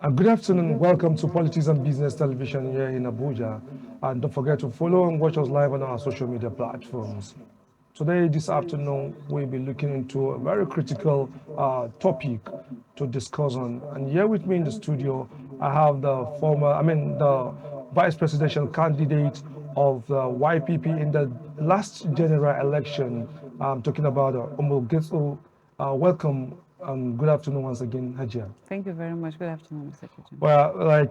Good afternoon. Welcome to Politics and Business Television here in Abuja. And don't forget to follow and watch us live on our social media platforms. Today, this afternoon, we'll be looking into a very critical topic to discuss on. And here with me in the studio, I have the vice presidential candidate of the YPP in the last general election. I'm talking about Umul Getso. Welcome and good afternoon once again, Hajia. Thank you very much. Good afternoon, Mr. Kitchen. Well,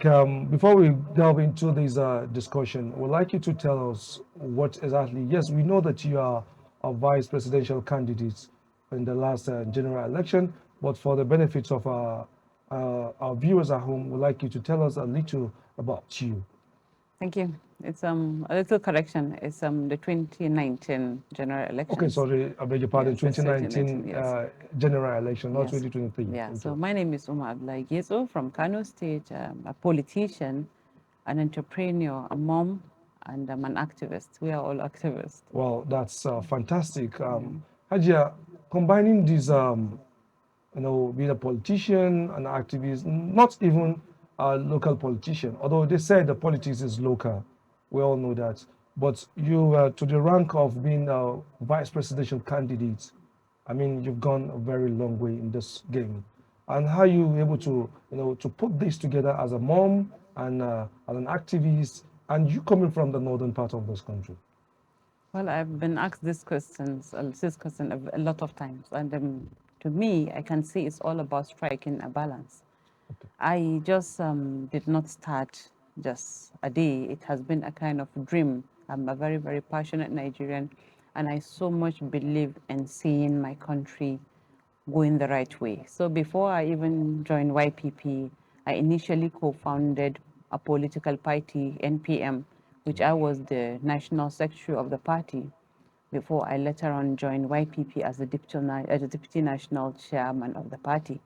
before we delve into this discussion, we'd like you to tell us what exactly. Yes, we know that you are a vice presidential candidate in the last general election, but for the benefits of our viewers at home, we'd like you to tell us a little about you. Thank you. It's a little correction. It's the 2019 general election. Okay, sorry, I beg your pardon. Yes, that's 2019 yes. general election, not Yes. 2023. Yeah. Okay. So my name is Umar Abdullahi Gezo from Kano State. A politician, an entrepreneur, a mom, and I'm an activist. We are all activists. Well, that's fantastic. Hajia, combining these, being a politician, an activist, not even a local politician, although they say the politics is local, we all know that. But you, to the rank of being a vice presidential candidate, I mean, you've gone a very long way in this game. And how you able to, to put this together as a mom and as an activist, and you coming from the northern part of this country? Well, I've been asked this question a lot of times, and to me, I can see it's all about striking a balance. I just did not start just a day. It has been a kind of dream. I'm a very, very passionate Nigerian, and I so much believe in seeing my country going the right way. So before I even joined YPP, I initially co-founded a political party, NPM, which I was the national secretary of the party before I later on joined YPP as the deputy national chairman of the party.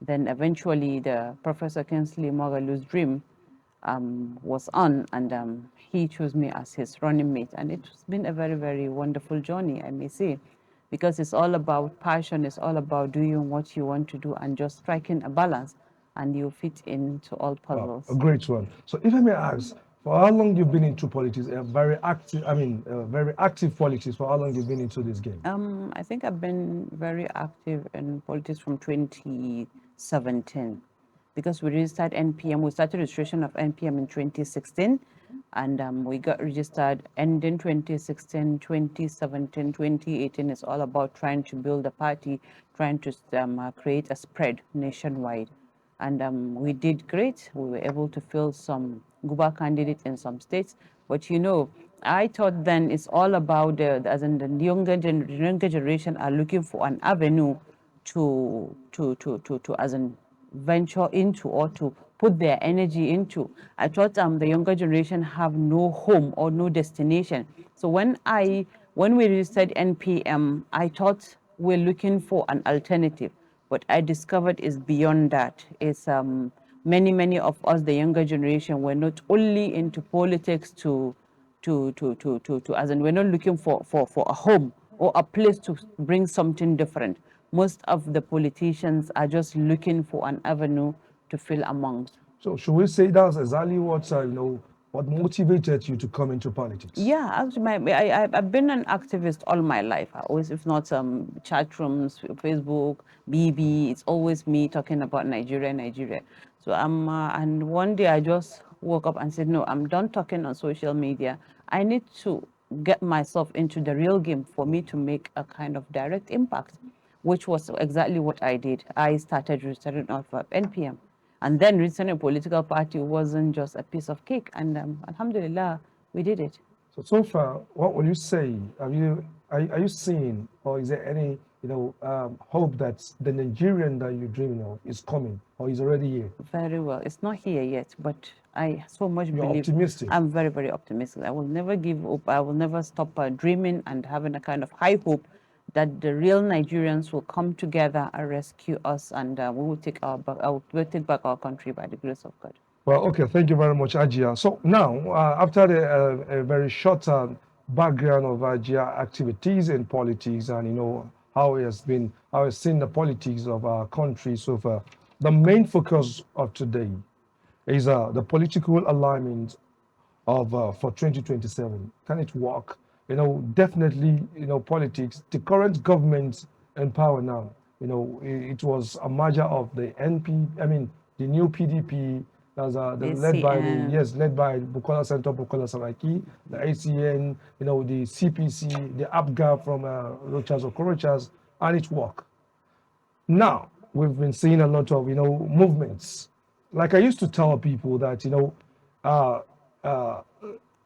Then eventually the Professor Kingsley Mogalu's dream was on, and he chose me as his running mate. And it's been a very, very wonderful journey, I may say, because it's all about passion, it's all about doing what you want to do and just striking a balance, and you fit into all puzzles. Wow, a great one. So if I may ask, for how long you've been into politics, very active politics, for how long you've been into this game? I think I've been very active in politics from 2017 because we registered NPM. We started registration of NPM in 2016, and we got registered ending 2016, 2017, 2018. It's all about trying to build a party, trying to create a spread nationwide. And we did great. We were able to fill some Guba candidates in some states. But I thought then it's all about as in the younger generation are looking for an avenue to as in venture into or to put their energy into. I thought the younger generation have no home or no destination. So when we registered NPM, I thought we're looking for an alternative. What I discovered is beyond that. It's many of us, the younger generation, we're not only into politics as in we're not looking for a home or a place to bring something different. Most of the politicians are just looking for an avenue to fill amongst. So should we say that's exactly what motivated you to come into politics? Yeah, actually, I've been an activist all my life. I always, if not chat rooms, Facebook, BB, it's always me talking about Nigeria. So and one day I just woke up and said, no, I'm done talking on social media. I need to get myself into the real game for me to make a kind of direct impact, which was exactly what I did. I started registering of NPM. And then registering a political party wasn't just a piece of cake. And alhamdulillah, we did it. So far, what will you say? Are you seeing, or is there any hope that the Nigerian that you're dreaming of is coming, or is already here? Very well. It's not here yet, but I so much You're believe. optimistic. I'm very, very optimistic. I will never give up. I will never stop dreaming and having a kind of high hope that the real Nigerians will come together and rescue us, and we will we'll take back our country by the grace of God. Well, okay, thank you very much, Ajia. So now, after a very short background of Ajia activities in politics and how he has seen the politics of our country so far, the main focus of today is the political alignment of for 2027. Can it work? Definitely, politics. The current government in power now, it was a merger of the NP, I mean, the new PDP, that's led by ACN. led by Bukola Center, Bukola Saraki, the ACN, the CPC, the APGA from Rochas Okorochas, and it worked. Now, we've been seeing a lot of, movements. Like I used to tell people that, uh, uh,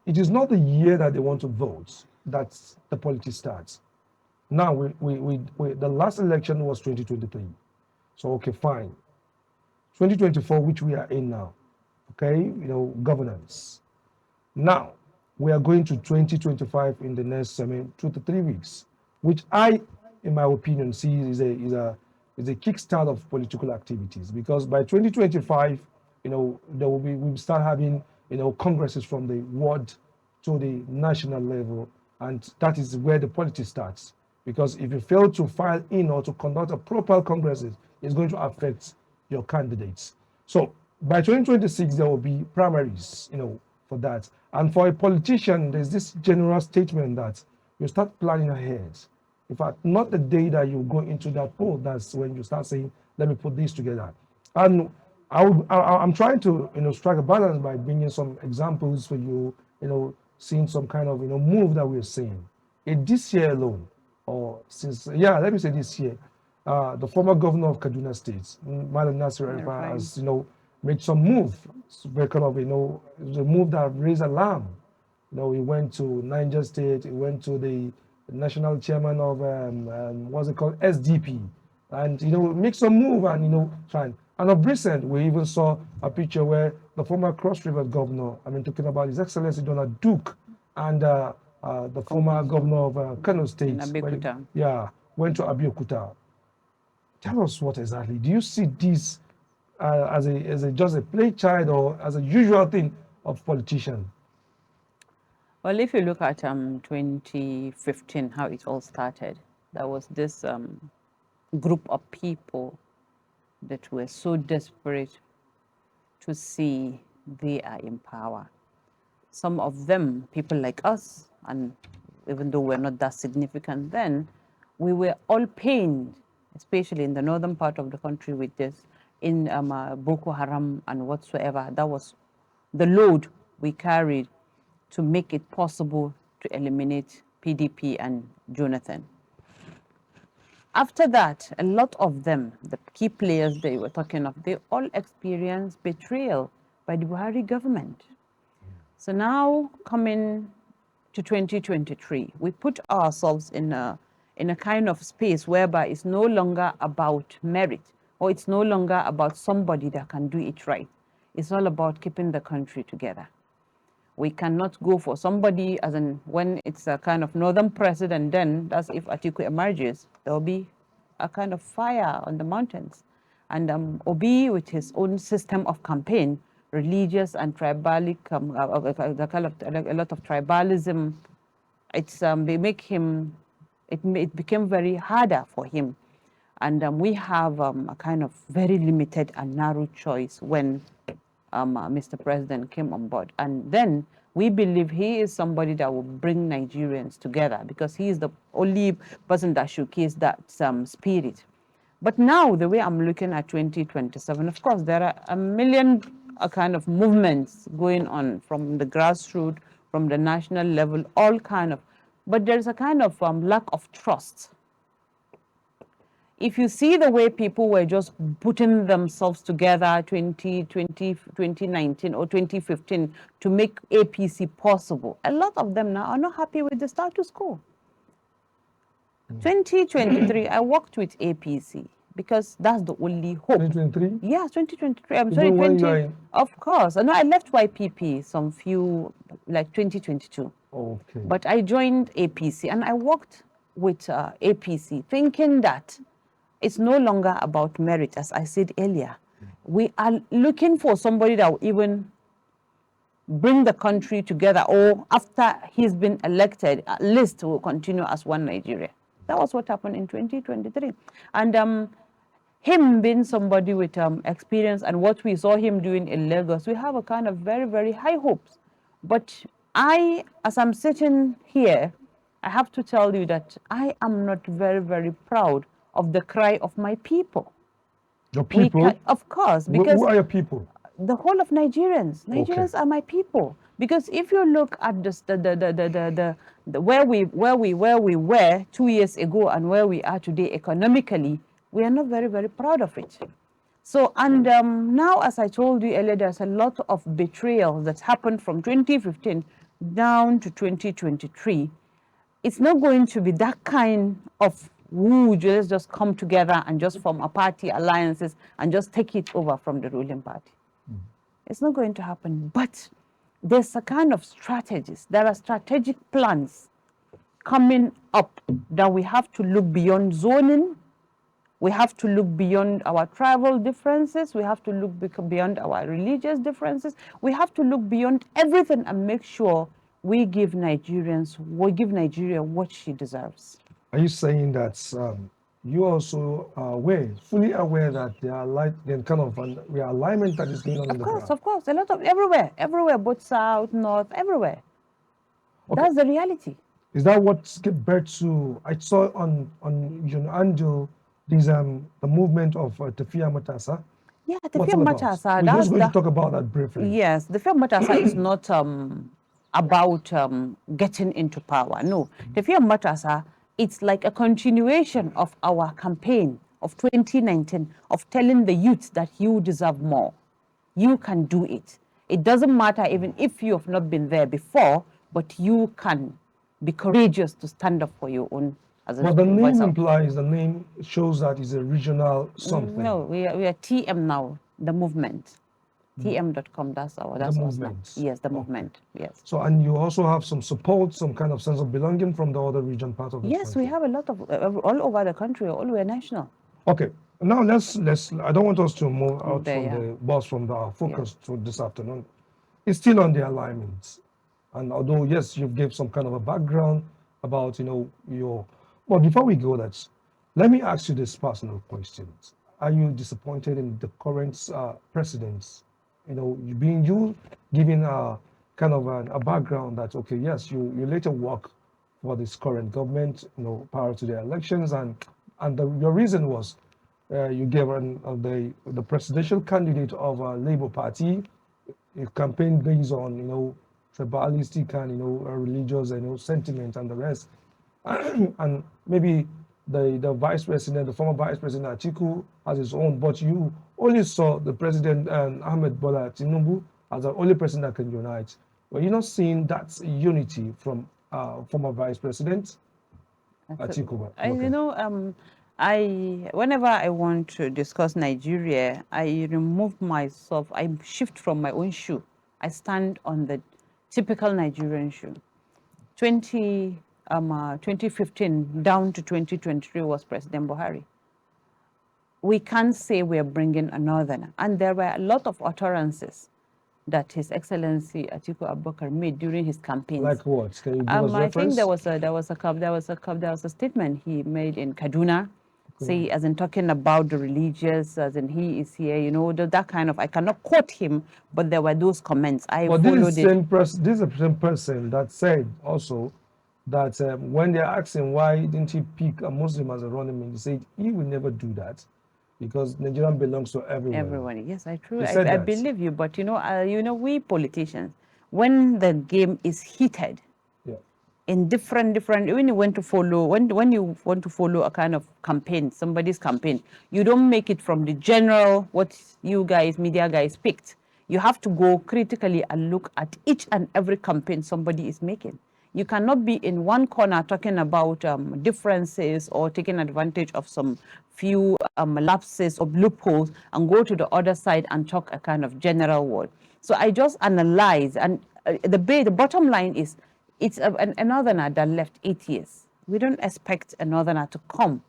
it is not the year that they want to vote that the politics starts. Now, the last election was 2023. So, okay, fine. 2024, which we are in now, okay, governance. Now, we are going to 2025 in the next, 2 to 3 weeks, which in my opinion, see is a kickstart of political activities, because by 2025, we'll start having, congresses from the ward to the national level, and that is where the politics starts. Because if you fail to file in or to conduct a proper congresses, it's going to affect your candidates. So by 2026, there will be primaries, for that. And for a politician, there's this general statement that you start planning ahead. In fact, not the day that you go into that poll, that's when you start saying, let me put this together. And I'm trying to, strike a balance by bringing some examples for you, seeing some kind of, move that we're seeing. In this year alone, or since, let me say this year, the former governor of Kaduna State, Malam Nasir El-Rufai, has, made some move. It's very kind of, it was a move that raised alarm. He went to Niger State, he went to the national chairman of, what's it called, SDP, and, make some move and, trying. And of recent, we even saw a picture where the former Cross River governor, talking about His Excellency Donald Duke, and the former governor of Kano State, went to Abeokuta. Tell us what exactly. Do you see this as a just a play child or as a usual thing of politicians? Well, if you look at 2015, how it all started, there was this group of people that were so desperate to see they are in power. Some of them, people like us, and even though we're not that significant then, we were all pained, especially in the northern part of the country with this, in Boko Haram and whatsoever. That was the load we carried to make it possible to eliminate PDP and Jonathan. After that, a lot of them, the key players they were talking of, they all experienced betrayal by the Buhari government. So now coming to 2023, we put ourselves in a kind of space whereby it's no longer about merit, or it's no longer about somebody that can do it right. It's all about keeping the country together. We cannot go for somebody, as in when it's a kind of northern president, then that's if Atiku emerges, there will be a kind of fire on the mountains. And Obi, with his own system of campaign, religious and tribalic, a lot of tribalism, it became very harder for him. And we have a kind of very limited and narrow choice when Mr. President came on board. And then we believe he is somebody that will bring Nigerians together, because he is the only person that showcase that spirit. But now, the way I'm looking at 2027, of course, there are a million kind of movements going on from the grassroots, from the national level, all kind of, but there's a kind of lack of trust. If you see the way people were just putting themselves together 2019 or 2015 to make APC possible, a lot of them now are not happy with the status quo. 2023, I worked with APC because that's the only hope. 2023? Yeah, 2023. I'm sorry, 20. Of course. No, I left YPP like 2022. Okay. But I joined APC and I worked with APC thinking that it's no longer about merit, as I said earlier. We are looking for somebody that will even bring the country together, or after he's been elected, at least will continue as one Nigeria. That was what happened in 2023. And him being somebody with experience and what we saw him doing in Lagos, we have a kind of very, very high hopes. But as I'm sitting here, I have to tell you that I am not very, very proud of the cry of my people. Your people? Of course, Who because are your people? the whole of Nigerians. Nigerians Okay. are my people. Because if you look at where we were 2 years ago and where we are today economically, we are not very, very proud of it. So, and now, as I told you earlier, there's a lot of betrayal that's happened from 2015 down to 2023. It's not going to be that kind of just come together and just form a party alliances and just take it over from the ruling party. It's not going to happen. But there's a kind of strategies. There are strategic plans coming up that we have to look beyond zoning. We have to look beyond our tribal differences. We have to look beyond our religious differences. We have to look beyond everything and make sure we give Nigeria what she deserves. Are you saying that you also are fully aware that there are kind of an realignment that is going on in the ground? Of course, a lot of everywhere, both south, north, everywhere. Okay. That's the reality. Is that what gave birth to? I saw on Anjo, there's the movement of Tafia Matasa. Yeah, Tafia Matasa. We're just going to talk about that briefly. Yes, Tafia Matasa is not about getting into power. No, Tafia Matasa, it's like a continuation of our campaign of 2019 of telling the youth that you deserve more. You can do it. It doesn't matter even if you have not been there before, but you can be courageous to stand up for your own. But the name implies, the name shows that it's a regional something. No, we are TM now, the movement. TM.com, that's the movement. Yes, the movement, yes. So, and you also have some support, some kind of sense of belonging from the other region part of the country? Yes, we have a lot of, all over the country, all over national. Okay, now let's, I don't want us to move out from the bus, from the focus to this afternoon. It's still on the alignments. And although, yes, you gave some kind of a background about, but before we go, let me ask you this personal question. Are you disappointed in the current presidents? You giving a kind of a background that, okay, yes, you later work for this current government, prior to the elections, and your reason was you gave the presidential candidate of a Labour Party a campaign based on, tribalistic and, religious, sentiment and the rest. And maybe the vice president, the former vice president Atiku, has his own, but you only saw the president Ahmed Bola Tinubu as the only person that can unite. But you're not seeing that unity from former vice president Atiku. Whenever I want to discuss Nigeria, I remove myself, I shift from my own shoe. I stand on the typical Nigerian shoe. 2015 down to 2023 was President Buhari. We can't say we're bringing a northerner. And there were a lot of utterances that His Excellency Atiku Abubakar made during his campaigns. Like what? Can you give us I think there was a statement he made in Kaduna, say, as in talking about the religious, as in he is here, that kind of, I cannot quote him, but there were those comments. But this is the same person that said also that when they're asking why didn't he pick a Muslim as a running mate, he said he will never do that because Nigeria belongs to everyone. Everyone, yes, I believe you, but we politicians, when the game is heated, in different when you want to follow a kind of campaign, somebody's campaign, you don't make it from the general what you guys, media guys, picked. You have to go critically and look at each and every campaign somebody is making. You cannot be in one corner talking about differences or taking advantage of some few lapses or loopholes and go to the other side and talk a kind of general word. So I just analyze, and the bottom line is, it's a northerner that left 8 years. We don't expect a northerner to come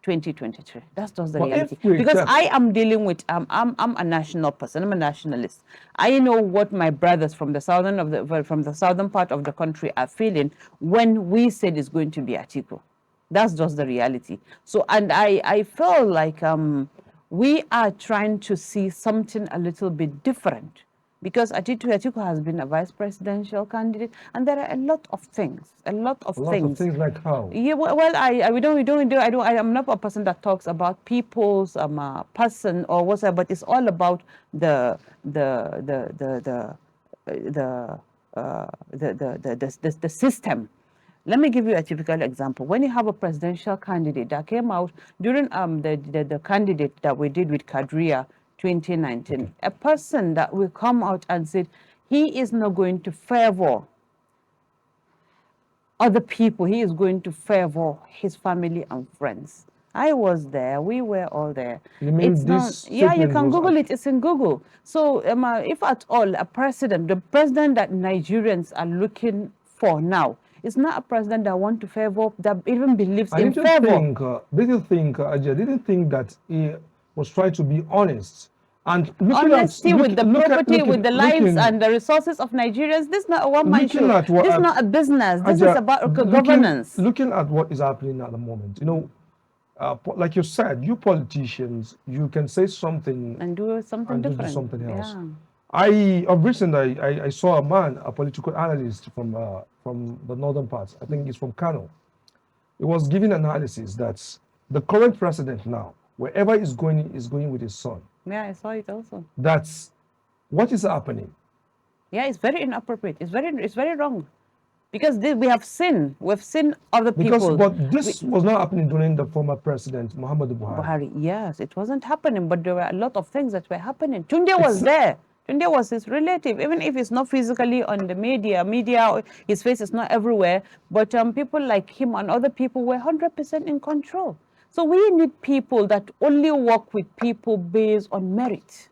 2023. That's just the reality. Because I am dealing with, I'm a national person. I'm a nationalist. I know what my brothers from the southern part of the country are feeling when we said it's going to be Atiku. That's just the reality. So, and I feel like we are trying to see something a little bit different, because Atiku has been a vice presidential candidate, and there are a lot of things, A lot of things like how? Yeah, well, I'm not a person that talks about people's person or whatever, but it's all about the system. Let me give you a typical example. When you have a presidential candidate that came out during the candidate that we did with Kadria 2019, okay, a person that will come out and said he is not going to favor other people, he is going to favor his family and friends. I was there. We were all there. You mean it's not, yeah, you can Google it. It's in Google. So if at all the president that Nigerians are looking for now is not a president that want to favor, that even believes in favor. Didn't think that he was trying to be honest. And honesty with the property, with the lives and the resources of Nigerians. This is not a one-man show. This is not a business. This is about governance. Looking at what is happening at the moment, you know, like you said, you politicians, you can say something and do something different. Do something else. Yeah. Of recent, I saw a man, a political analyst from the northern parts. I think he's from Kano. He was giving analysis that the current president now, wherever he's going with his son. Yeah, I saw it also. That's what is happening. Yeah, it's very inappropriate. It's very wrong. Because we've seen other people. But this was not happening during the former president, Muhammadu Buhari. Yes, it wasn't happening, but there were a lot of things that were happening. Tunde was there. Tunde was his relative, even if it's not physically on the media, his face is not everywhere, but people like him and other people were 100% in control. So we need people that only work with people based on merit,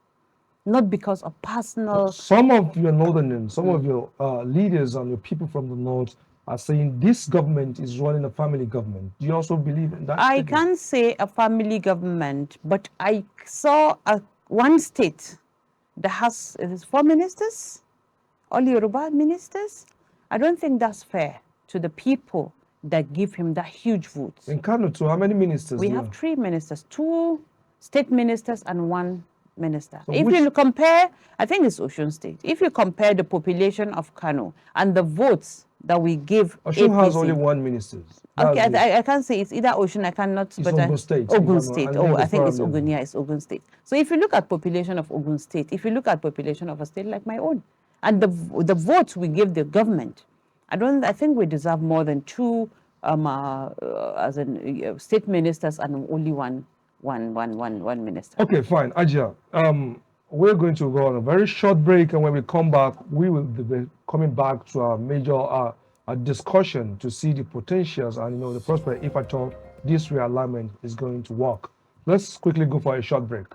not because of personal. Some of your northern, some of your leaders and your people from the north are saying this government is running a family government. Do you also believe in that? I can't say a family government, but I saw one state that has 4 ministers, all Yoruba ministers. I don't think that's fair to the people that give him that huge vote. In Kano too, how many ministers? We have 3 ministers, 2 state ministers and 1 minister. So if you compare, I think it's Osun State. If you compare the population of Kano and the votes that we give, Osun has only 1 minister. Okay, I can't say it's either Osun. I cannot. It's Ogun State. Ogun State. Oh, I think it's Ogun. Yeah, it's Ogun State. So if you look at population of Ogun State, if you look at population of a state like my own, and the votes we give the government, I think we deserve more than 2 as in state ministers and only one minister. Okay, fine, Ajia. We're going to go on a very short break, and when we come back, we will be coming back to our major discussion to see the potentials and the prospect, if at all this realignment is going to work. Let's quickly go for a short break.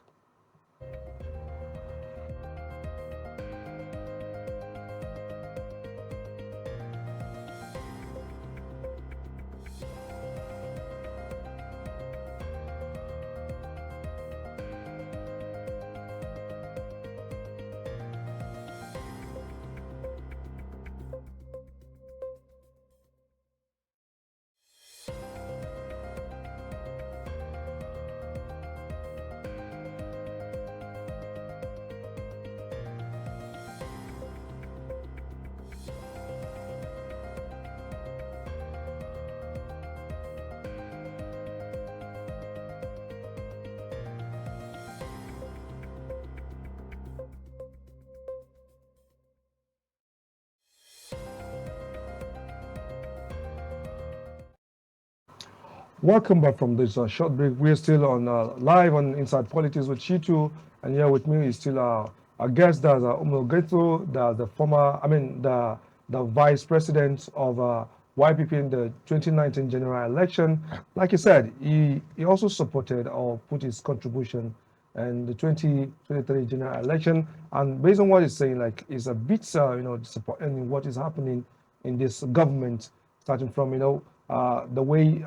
Welcome back from this short break. We're still on live on Inside Politics with Chitu, and here with me is still our guest, that's Geto, the vice president of YPP in the 2019 general election. Like you said, he also supported or put his contribution in the 2023 general election. And based on what he's saying, like, it's a bit disappointing what is happening in this government, starting from the way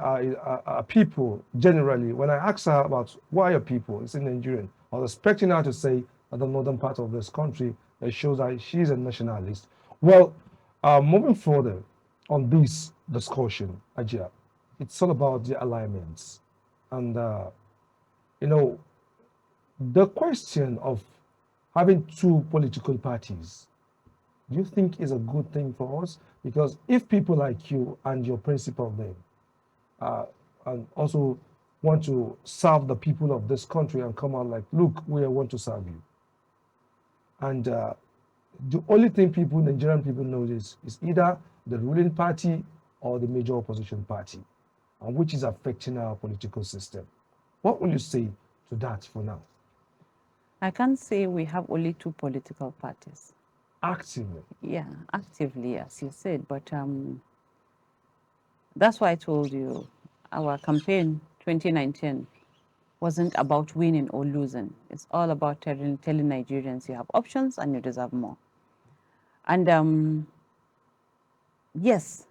people generally, when I ask her about why are people, it's in Nigerian, I was expecting her to say the northern part of this country. It shows that she's a nationalist. Well, moving further on this discussion, Ajia, it's all about the alignments. And, you know, the question of having two political parties, do you think is a good thing for us? Because if people like you and your principal then, and also want to serve the people of this country and come out like, look, we want to serve you. And the only thing people, Nigerian people know is either the ruling party or the major opposition party, and which is affecting our political system. What will you say to that for now? I can't say we have only two political parties. Actively. Yeah, actively, as you said, but that's why I told you our campaign 2019 wasn't about winning or losing. It's all about telling Nigerians you have options and you deserve more. And yes,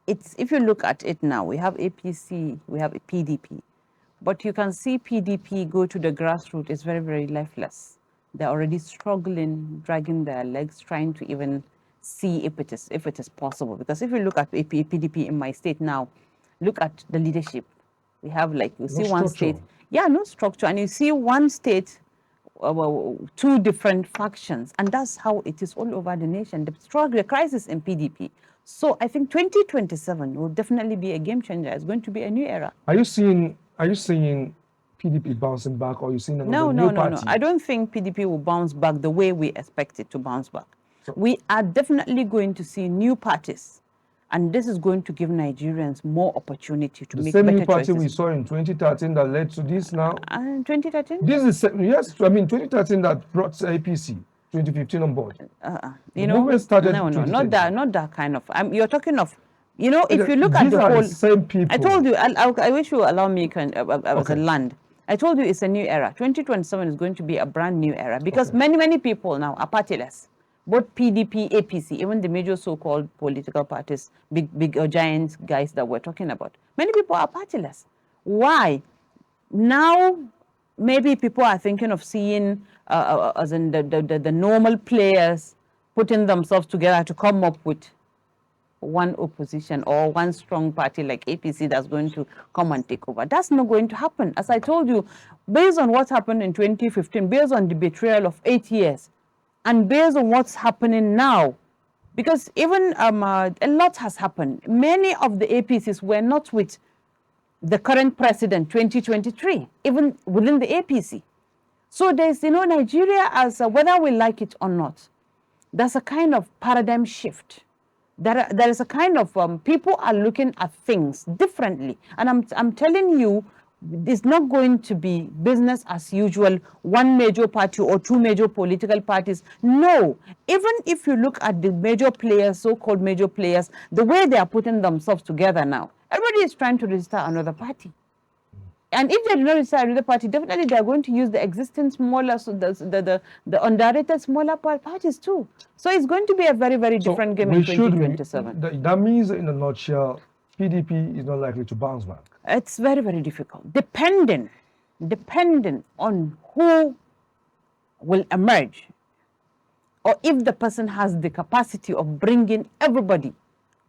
if you look at it now, we have APC, we have a PDP, but you can see PDP go to the grassroots. It's very, very lifeless. They're already struggling, dragging their legs, trying to even see if it is possible. Because if you look at PDP in my state now, look at the leadership. We have, like, you see one state, yeah, no structure, and you see one state, two different factions, and that's how it is all over the nation. The struggle, the crisis in PDP. So I think 2027 will definitely be a game changer. It's going to be a new era. Are you seeing PDP bouncing back, or are you seeing another new party? No. I don't think PDP will bounce back the way we expect it to bounce back. So we are definitely going to see new parties, and this is going to give Nigerians more opportunity to make better choices. The same new party we saw in 2013 that led to this now. 2013? This is, yes, I mean 2013 that brought APC 2015 on board. You know, not that kind of. You're talking of, you know, if you look at the whole. Same people. I told you, I wish you allow me as a land. I told you it's a new era. 2027 is going to be a brand new era because many people now are partyless. Both PDP, APC, even the major so-called political parties, big giant guys that we're talking about. Many people are partyless. Why? Now, maybe people are thinking of seeing, as in the normal players putting themselves together to come up with one opposition or one strong party like APC that's going to come and take over. That's not going to happen. As I told you, based on what happened in 2015, based on the betrayal of 8 years, and based on what's happening now, because even a lot has happened. Many of the APCs were not with the current president 2023, even within the APC. So there's, you know, Nigeria, as whether we like it or not, there's a kind of paradigm shift. There is a kind of people are looking at things differently, and I'm telling you, it's not going to be business as usual, one major party or two major political parties. No, even if you look at the major players, so-called major players, the way they are putting themselves together now, everybody is trying to register another party. And if they do not register another party, definitely they are going to use the existing smaller, so the underrated smaller parties too. So it's going to be a very, very different game in 2027. That means, in a nutshell, PDP is not likely to bounce back. It's very, very difficult, depending on who will emerge, or if the person has the capacity of bringing everybody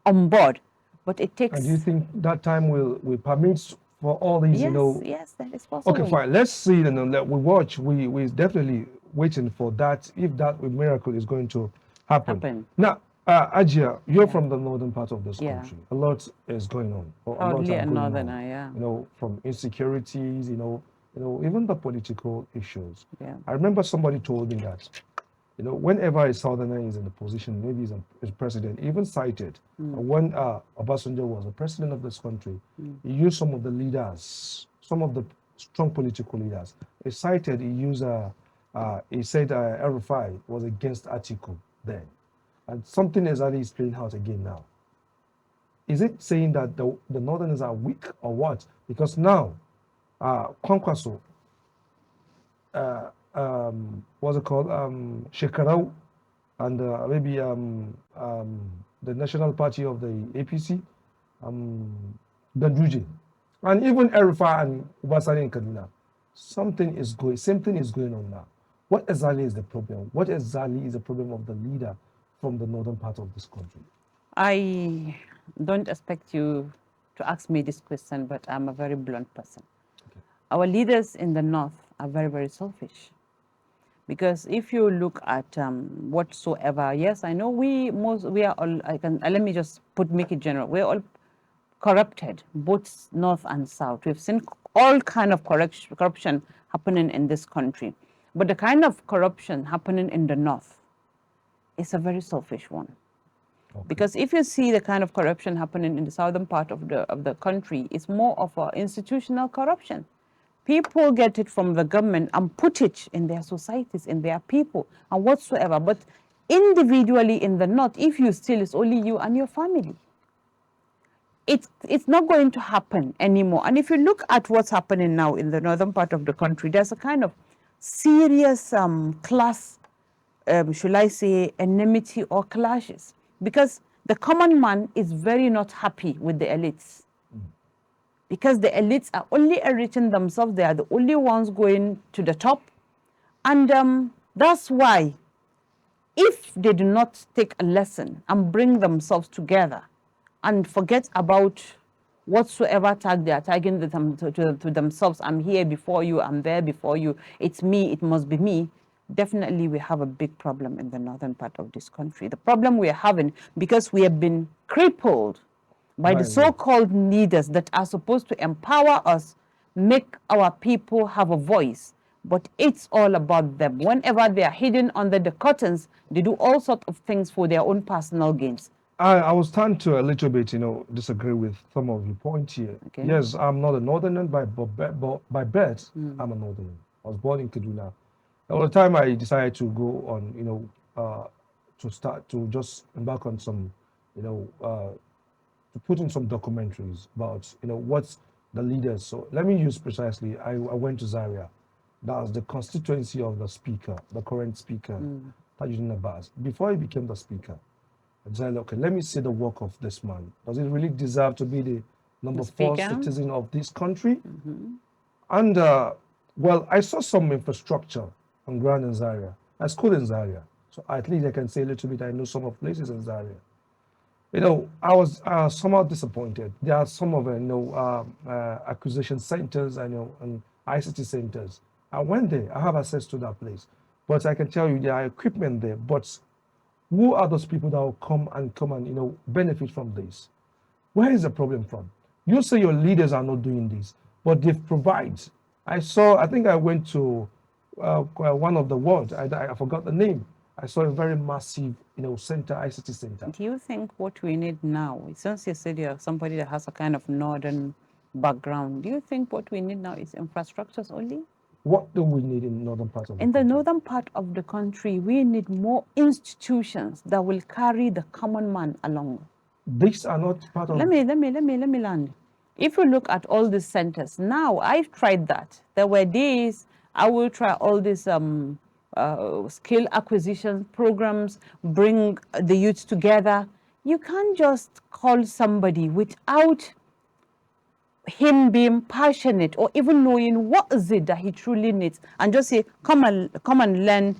on board. But it takes. And do you think that time will permit for all these, yes, you know? Yes, that is possible. Okay, fine. Let's see, and let we watch. We're definitely waiting for that, if that miracle is going to happen. Now, Ajia, you're from the northern part of this country. A lot is going on. You know, from insecurities, you know, even the political issues. Yeah. I remember somebody told me that, you know, whenever a southerner is in a position, maybe he's a president, even cited when Obasanjo was the president of this country, he used some of the leaders, some of the strong political leaders. He cited, he said El-Rufai was against Atiku then. And something exactly is playing out again now. Is it saying that the northerners are weak or what? Because now, Kwankwaso, what's it called? Shekarau, and maybe the National Party of the APC, Ganduje, and even El-Rufai and Obasani in Kaduna. Same thing is going on now. What exactly is the problem? What exactly is the problem of the leader from the northern part of this country? I don't expect you to ask me this question, but I'm a very blunt person. Okay. Our leaders in the North are very, very selfish. Because if you look at whatsoever, yes, I know we are all, let me just make it general. We're all corrupted, both North and South. We've seen all kind of corruption happening in this country. But the kind of corruption happening in the North is a very selfish one. Okay. Because if you see the kind of corruption happening in the southern part of the country, it's more of an institutional corruption. People get it from the government and put it in their societies, in their people, and whatsoever. But individually in the North, if you steal, it's only you and your family. It's not going to happen anymore. And if you look at what's happening now in the northern part of the country, there's a kind of serious class, should I say, enmity or clashes. Because the common man is very not happy with the elites. Because the elites are only enriching themselves. They are the only ones going to the top. And that's why, if they do not take a lesson and bring themselves together and forget about whatsoever tag they are tagging to themselves, I'm here before you, I'm there before you, it's me, it must be me, definitely we have a big problem in the northern part of this country. The problem we are having, because we have been crippled by the so-called leaders that are supposed to empower us, make our people have a voice. But it's all about them. Whenever they are hidden under the curtains, they do all sorts of things for their own personal gains. I was trying to a little bit, disagree with some of your points here. Okay. Yes, I'm not a northerner by birth. I'm a northerner. I was born in Kaduna. At the time I decided to go on, to just embark on some, to put in some documentaries about, what's the leaders. So let me use precisely, I went to Zaria. That was the constituency of the speaker, the current speaker, Tajuddin Abbas. Before he became the speaker, I decided, okay, let me see the work of this man. Does he really deserve to be the number 4 citizen of this country? And, well, I saw some infrastructure on ground in Zaria. I schooled in Zaria. So at least I can say a little bit, I know some of places in Zaria. I was somehow disappointed. There are some of acquisition centers, and ICT centers. I went there. I have access to that place. But I can tell you there are equipment there. But who are those people that will come and benefit from this? Where is the problem from? You say your leaders are not doing this, but they provide. I think I went to one of the wards. I forgot the name. I saw a very massive, center, ICT center. Do you think what we need now, since you said you're somebody that has a kind of northern background, do you think what we need now is infrastructures only? What do we need in northern part of the country? In the northern part of the country, we need more institutions that will carry the common man along. These are not part of... Let me land. If you look at all these centers, now I've tried that. There were days I will try all these skill acquisition programs, bring the youth together. You can't just call somebody without him being passionate or even knowing what is it that he truly needs, and just say, come and learn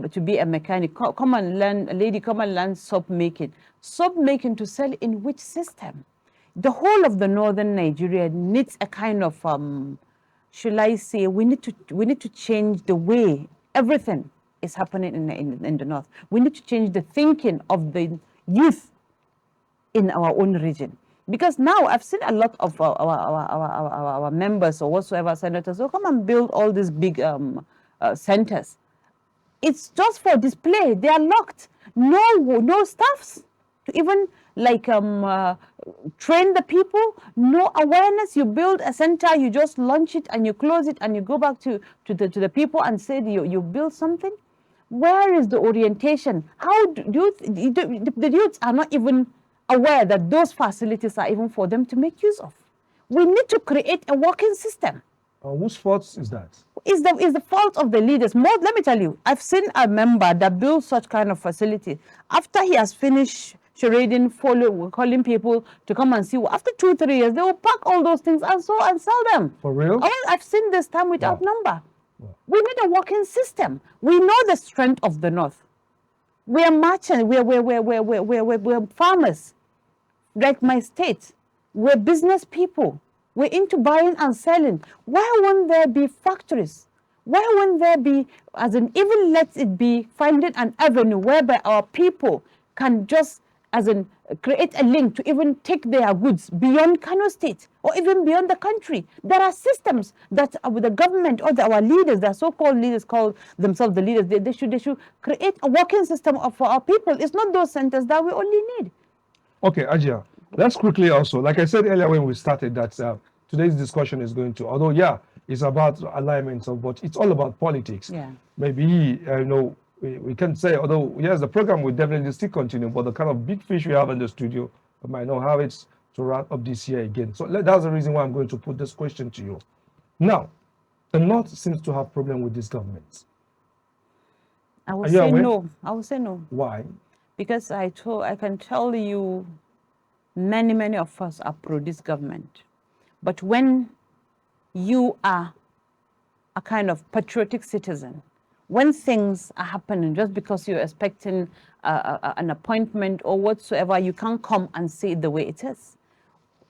to be a mechanic, come and learn, lady, come and learn soap making. Soap making to sell in which system? The whole of the northern Nigeria needs a kind of, shall I say, we need to change the way everything is happening in the north. We need to change the thinking of the youth in our own region. Because now I've seen a lot of our members or whatsoever senators who come and build all these big centers. It's just for display. They are locked. No staffs to even train the people. No awareness. You build a center, you just launch it and you close it and you go back to the people and say you build something. Where is the orientation? How the youths are not even aware that those facilities are even for them to make use of. We need to create a working system. Whose fault is that? Is the fault of the leaders. Let me tell you, I've seen a member that built such kind of facility. After he has finished charading, calling people to come and see, after 2-3 years, they will pack all those things and sell them. For real? Oh, I've seen this time without number. We need a working system. We know the strength of the North. We are merchants. We're farmers, like my state. We're business people. We're into buying and selling. Why won't there be factories? Why won't there be, as in, even let it be finding an avenue whereby our people can just, as in, create a link to even take their goods beyond Kano State or even beyond the country. There are systems that with the government or our leaders, the so-called leaders call themselves the leaders, they should create a working system for our people. It's not those centers that we only need. Okay, Ajia, let's quickly also, like I said earlier when we started, that today's discussion is going to, although, yeah, it's about alignments, but it's all about politics. Yeah. Maybe, we can say, although, yes, the program will definitely still continue, but the kind of big fish we have in the studio, we might not have it to wrap up this year again. So that's the reason why I'm going to put this question to you. Now, the North seems to have problem with this government. I will say no. I will say no. Why? Because I can tell you many of us are pro this government. But when you are a kind of patriotic citizen, when things are happening just because you're expecting an appointment or whatsoever, you can't come and say it the way it is.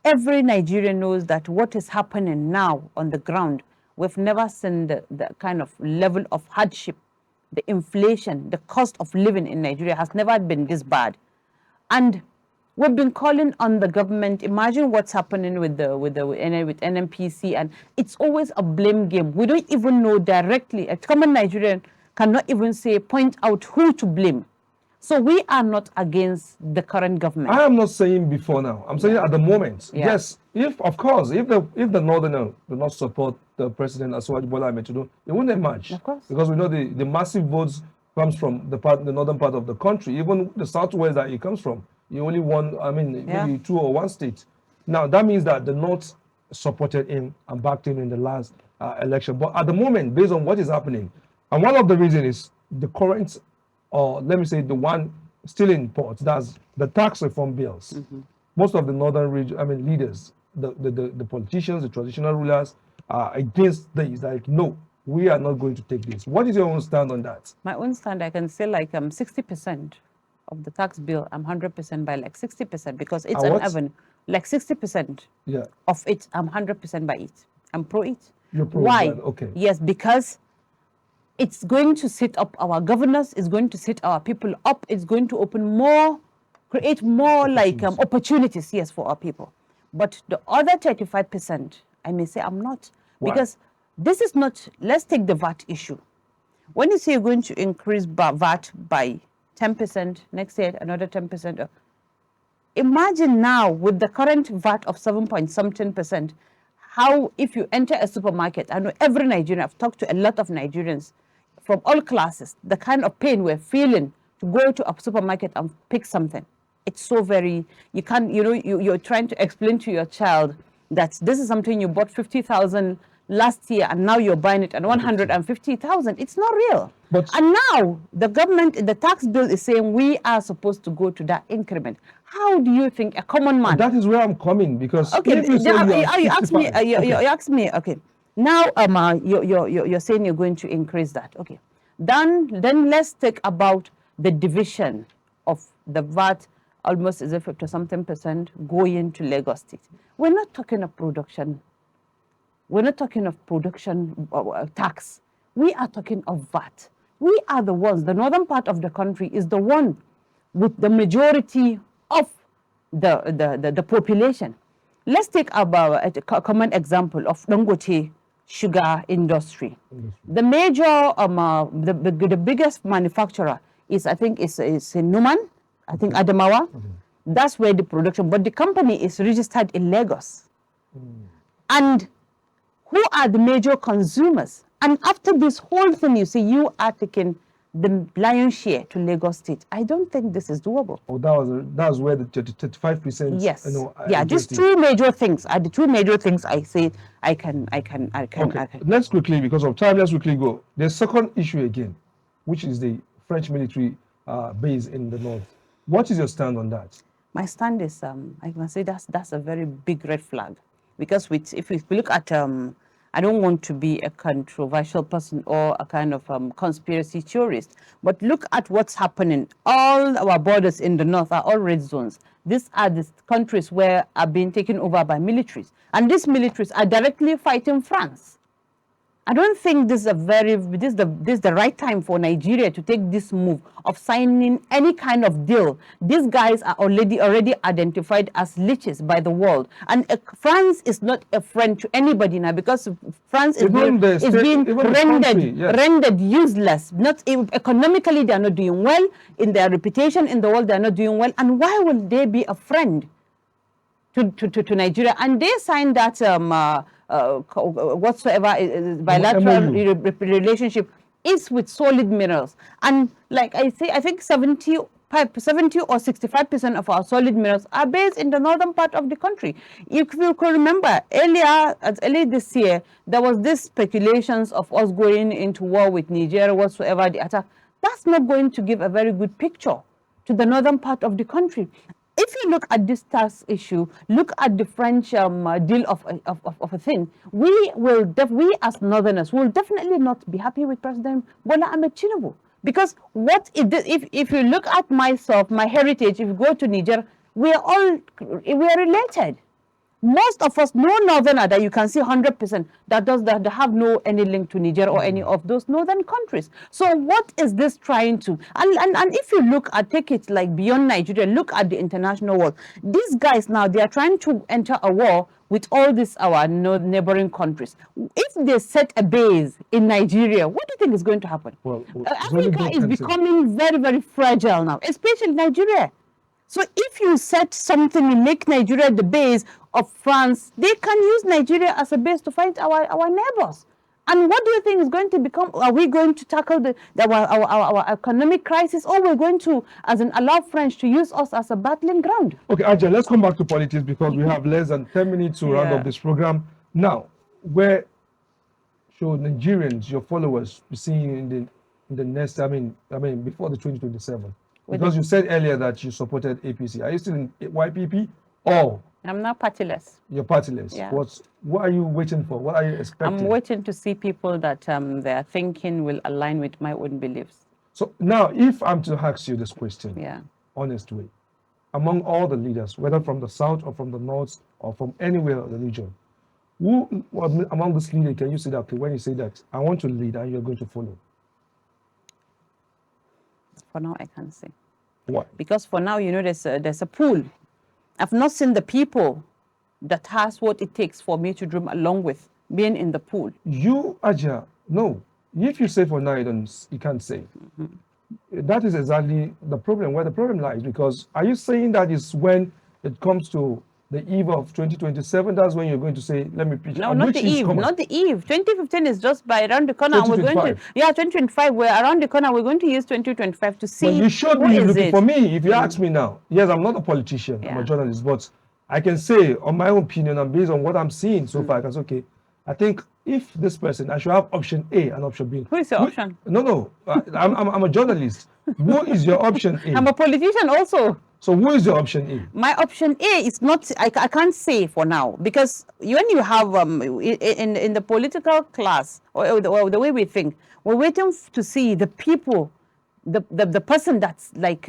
Every Nigerian knows that what is happening now on the ground, we've never seen the kind of level of hardship, the inflation, the cost of living in Nigeria has never been this bad. And we've been calling on the government. Imagine what's happening with NNPC, and it's always a blame game. We don't even know directly. A common Nigerian cannot even point out who to blame. So we are not against the current government. I am not saying before now. I'm saying at the moment. Yeah. Yes, if the Northerners do not support the president Asuwaju Bola Ahmed Tinubu, it won't emerge. Of course. Because we know the massive votes comes from the northern part of the country. Even the southwest that it comes from, you only won, maybe 2 or 1 state. Now that means that the North supported him and backed him in the last election. But at the moment, based on what is happening, and one of the reasons is the current, or let me say the one still in port, that's the tax reform bills. Most of the northern region, leaders, the politicians, the traditional rulers are against this. Like, no, we are not going to take this. What is your own stand on that? My own stand, I can say 60% of the tax bill, I'm 100% by 60% because it's an avenue. 60% of it, I'm 100% by it. I'm pro it. You're pro Why? it, okay. Yes, because it's going to set up our governors, it's going to set our people up, it's going to create more opportunities, yes, for our people. But the other 35%, I may say I'm not. Why? Because this is not, let's take the VAT issue. When you say you're going to increase VAT by 10%, next year another 10%, imagine now with the current VAT of 7-point-something%, how if you enter a supermarket, I know every Nigerian, I've talked to a lot of Nigerians from all classes, the kind of pain we're feeling to go to a supermarket and pick something. It's so very, you can't, you're trying to explain to your child that this is something you bought 50,000 last year and now you're buying it at 150,000. It's not real. And now the government, the tax bill is saying we are supposed to go to that increment. How do you think a common man? And that is where I'm coming, because okay, if you ask me, okay. Now you're saying you're going to increase that. Okay. Then let's take about the division of the VAT, almost as if to something% going to Lagos State. We're not talking of production. We're not talking of production tax. We are talking of VAT. We are the ones, the northern part of the country is the one with the majority of the population. Let's take about a common example of Dangote sugar industry. The major, the biggest manufacturer is, I think, is in Numan, I think Adamawa. That's where the production, but the company is registered in Lagos. And who are the major consumers? And after this whole thing, you see, you are taking the lion's share to Lagos State. I don't think this is doable. Oh, that was where the 35%. Yes. Yeah, these two major things are the two major things I say I can. Okay. Let's quickly, because of time, let's quickly go. The second issue again, which is the French military base in the north. What is your stand on that? My stand is, I can say that's a very big red flag, because if we look at I don't want to be a controversial person or a kind of conspiracy theorist, but look at what's happening. All our borders in the north are all red zones. these are the countries where are being taken over by militaries. And these militaries are directly fighting France. I don't think this is the right time for Nigeria to take this move of signing any kind of deal. These guys are already identified as leeches by the world, and France is not a friend to anybody now, because France is being rendered useless. Not economically, they are not doing well. In their reputation in the world, they are not doing well. And why will they be a friend to Nigeria? And they signed that whatsoever bilateral relationship is with solid minerals. And like I say, I think 70 or 65% of our solid minerals are based in the northern part of the country. If you could remember, earlier this year, there was this speculations of us going into war with Nigeria, whatsoever the attack. That's not going to give a very good picture to the northern part of the country. If you look at this tax issue, look at the French deal of a thing, we as Northerners will definitely not be happy with President Bola Ahmed Tinubu. Because if you look at myself, my heritage, if you go to Niger, we are related. Most of us, no Northerner that you can see 100% that have no any link to Niger or any of those northern countries. So what is this trying to? And if you take it like beyond Nigeria, look at the international world. These guys now, they are trying to enter a war with all these our neighboring countries. If they set a base in Nigeria, what do you think is going to happen? Well, Africa is becoming very, very fragile now, especially Nigeria. So if you set something and make Nigeria the base of France, they can use Nigeria as a base to fight our neighbors. And what do you think is going to become? Are we going to tackle our economic crisis, or we're going to, allow French to use us as a battling ground? Okay, Ajay, let's come back to politics, because we have less than 10 minutes to round up this program. Now, where should Nigerians, your followers, be seeing in the next, before the 2027? Because you said earlier that you supported APC. Are you still in YPP, or? I'm now partyless. You're partyless. Yeah. What are you waiting for? What are you expecting? I'm waiting to see people that their thinking will align with my own beliefs. So now, if I'm to ask you this question, honest way, among all the leaders, whether from the south or from the north or from anywhere in the region, who among this leader can you say that, okay, when you say that, I want to lead and you're going to follow? For now, I can't say. Why? Because for now, there's a pool. I've not seen the people that has what it takes for me to dream along with being in the pool. You, Aja, no. If you say for now, you can't say. That is exactly the problem, where the problem lies. Because are you saying that is when it comes to the eve of 2027, that's when you're going to say, let me pitch? No, not the eve. Not the eve. 2015 is just by around the corner. 2025. We're around the corner. We're going to use 2025 to see. Well, you should be looking for me. If you ask me now, yes, I'm not a politician. I'm a journalist, but I can say on my own opinion and based on what I'm seeing so far, I can say, okay, I think if this person, I should have option A and option B. Who is your option? No. I'm a journalist. Who is your option A? I'm a politician also. So who is your option A? My option A is not, I can't say for now, because when you have, in the political class, or the way we think, we're waiting to see the people, the person that's like,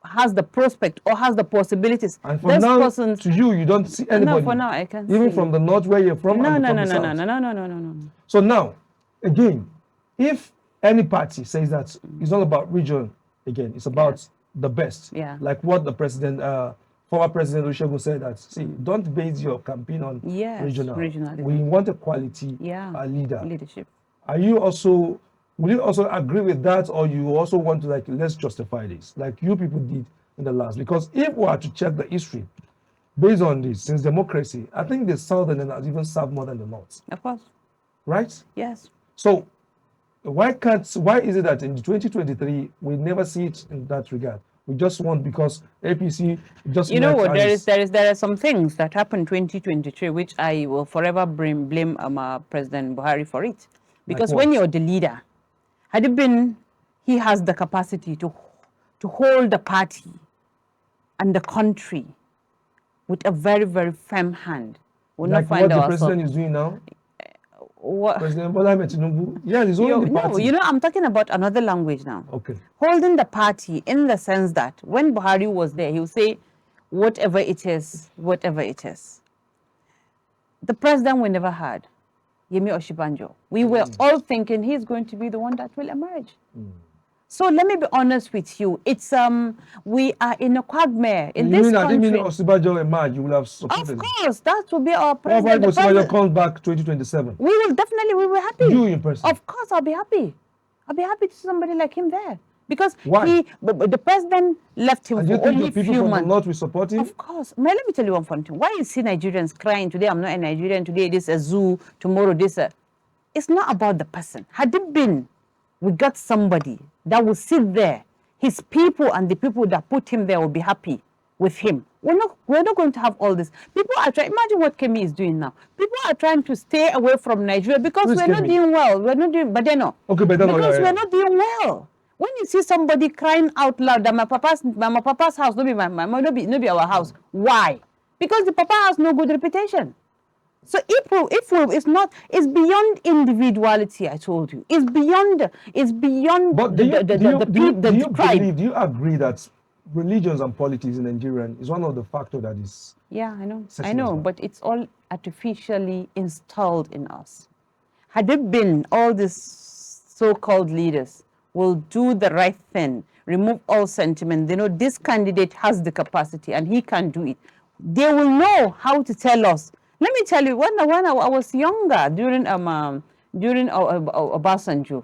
has the prospect or has the possibilities. And for now, to you don't see anybody. No, for now I can't Even from the north where you're from? No. So now, again, if any party says that it's not about region, again, it's about the best. Like what the president, former President Olusegun said, that, see, don't base your campaign on regional. We want a quality leadership. Will you also agree with that, or you also want to, like, let's justify this, like you people did in the last? Because if we are to check the history, based on this, since democracy, I think the southern has even served more than the north. Of course. Right? Yes. So why is it that in 2023 we never see it in that regard? We just want, because APC just... there are some things that happened 2023 which I will forever blame President Buhari for it. Because when you're the leader, had it been, he has the capacity to hold the party and the country with a very, very firm hand. Like what the president is doing now? President Bola Ahmed Tinubu? Yeah, he's holding the party. No, I'm talking about another language now. Okay. Holding the party in the sense that when Buhari was there, he would say, whatever it is, whatever it is. The president we never had, Yemi Oshibanjo. We were all thinking he's going to be the one that will emerge. So let me be honest with you. It's we are in a quagmire in this country. You mean Osibajo emerge, you will have supported Of course, that will be our president. president. What if Osibajo comes back 2027? We will definitely, we will happy. You in person? Of course, I'll be happy. I'll be happy to see somebody like him there. Because why? The president left him for only a few months. People from the north will support him? Of course. Let me tell you one funny thing. Why you see Nigerians crying today? I'm not a Nigerian. Today this a zoo. Tomorrow this a. It's not about the person. Had it been, we got somebody that will sit there. His people and the people that put him there will be happy with him. We're not going to have all this. People are trying. Imagine what Kemi is doing now. People are trying to stay away from Nigeria because we're not doing well. We're not doing, but they know. Okay, but because we're not doing well. When you see somebody crying out loud that my papa's house, no be our house. Why? Because the papa has no good reputation. So it's beyond individuality. I told you, it's beyond but the tribe. Do you agree that religions and politics in Nigeria is one of the factors that is? Yeah, I know, but it's all artificially installed in us. Had it been all these so-called leaders will do the right thing, remove all sentiment, they know this candidate has the capacity and he can do it. They will know how to tell us. Let me tell you, when I was younger, during Obasanjo,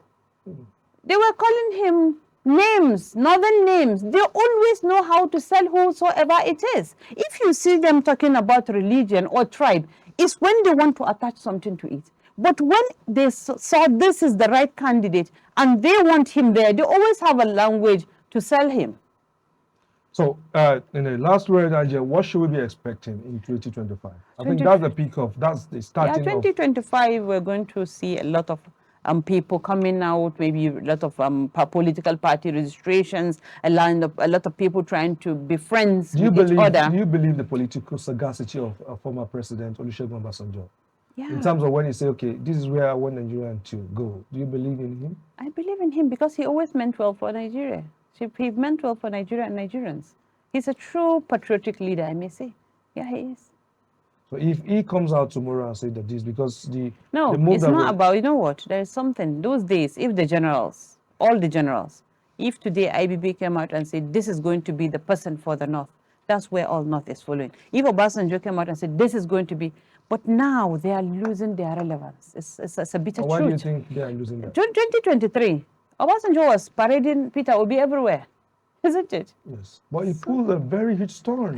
they were calling him names, northern names. They always know how to sell whosoever it is. If you see them talking about religion or tribe, it's when they want to attach something to it. But when they saw this is the right candidate and they want him there, they always have a language to sell him. So, in the last word, Ajay, what should we be expecting in 2025? I think that's the peak of, that's the starting. Yeah, 2025, we're going to see a lot of people coming out, maybe a lot of political party registrations, a lot of people trying to be friends with each other. Do you believe the political sagacity of former President Olusegun Obasanjo? Yeah. In terms of when he say, okay, this is where I want Nigeria to go. Do you believe in him? I believe in him because he always meant well for Nigeria. He meant well for Nigeria and Nigerians. He's a true patriotic leader, I may say. Yeah, he is. So if he comes out tomorrow and say that this, because No, it's not about, you know what, there is something. Those days, if the generals, all the generals, if today IBB came out and said, this is going to be the person for the North, that's where all North is following. If Obasanjo came out and said, this is going to be, but now they are losing their relevance. It's a bitter truth. Why do you think they are losing that? 2023, Obasanjo was parading Peter Obi everywhere, isn't it? Yes, but he pulled a very huge stone.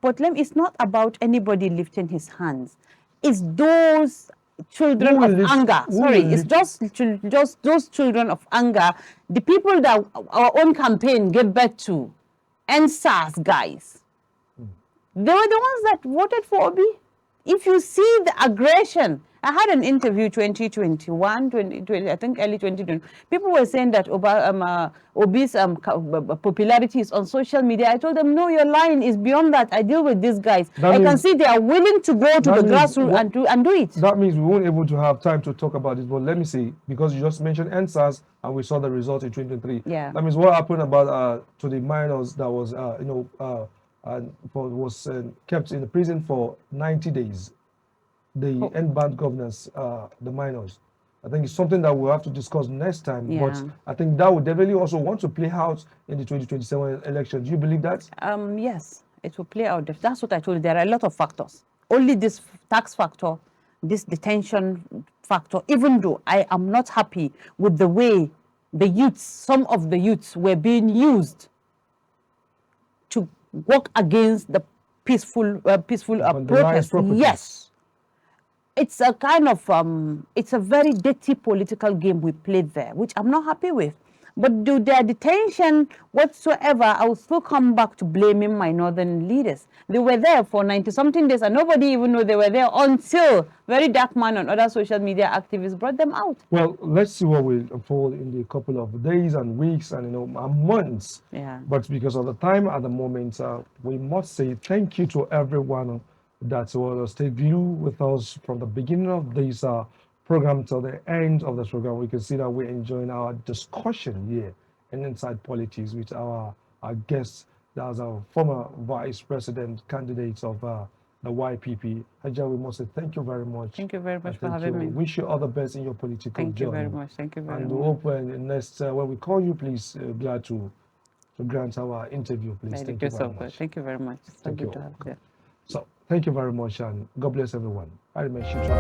But it's not about anybody lifting his hands. It's those children of anger. Sorry, it's just those children of anger. The people that our own campaign gave birth to, and SARS guys. They were the ones that voted for Obi. If you see the aggression, I had an interview 2021, 2020, I think early 2020. People were saying that Obi's popularity is on social media. I told them, no, you're lying. It's beyond that. I deal with these guys. I can see they are willing to go to the grassroots and do it. That means we won't able to have time to talk about it. But let me see, because you just mentioned NSAS and we saw the result in 2023. Yeah. That means what happened about to the minors that was was kept in the prison for 90 days. The end-band governance, the minors. I think it's something that we'll have to discuss next time. Yeah. But I think that would definitely also want to play out in the 2027 election. Do you believe that? Yes, it will play out. That's what I told you. There are a lot of factors. Only this tax factor, this detention factor, even though I am not happy with the way the youths, some of the youths were being used to work against the peaceful protest. Yes. It's a kind of, it's a very dirty political game we played there, which I'm not happy with. But do their detention whatsoever, I will still come back to blaming my northern leaders. They were there for 90-something days and nobody even knew they were there until Very Dark Man and other social media activists brought them out. Well, let's see what will unfold in the couple of days and weeks and months. Yeah. But because of the time at the moment, we must say thank you to everyone that will stay glued with us from the beginning of this program till the end of this program. We can see that we're enjoying our discussion here in Inside Politics with our guests That's our former vice president candidate of the YPP. Hajia, we must say thank you very much. Thank you very much for Thank having you. me. Wish you all the best in your political Thank you journey. very much. Thank you very And much. we hope when next when we call you, please glad to grant our interview, please. Thank you very much. Thank you very much. So Thank good you. to have you. So thank you very much, and God bless everyone. I remain Shitra.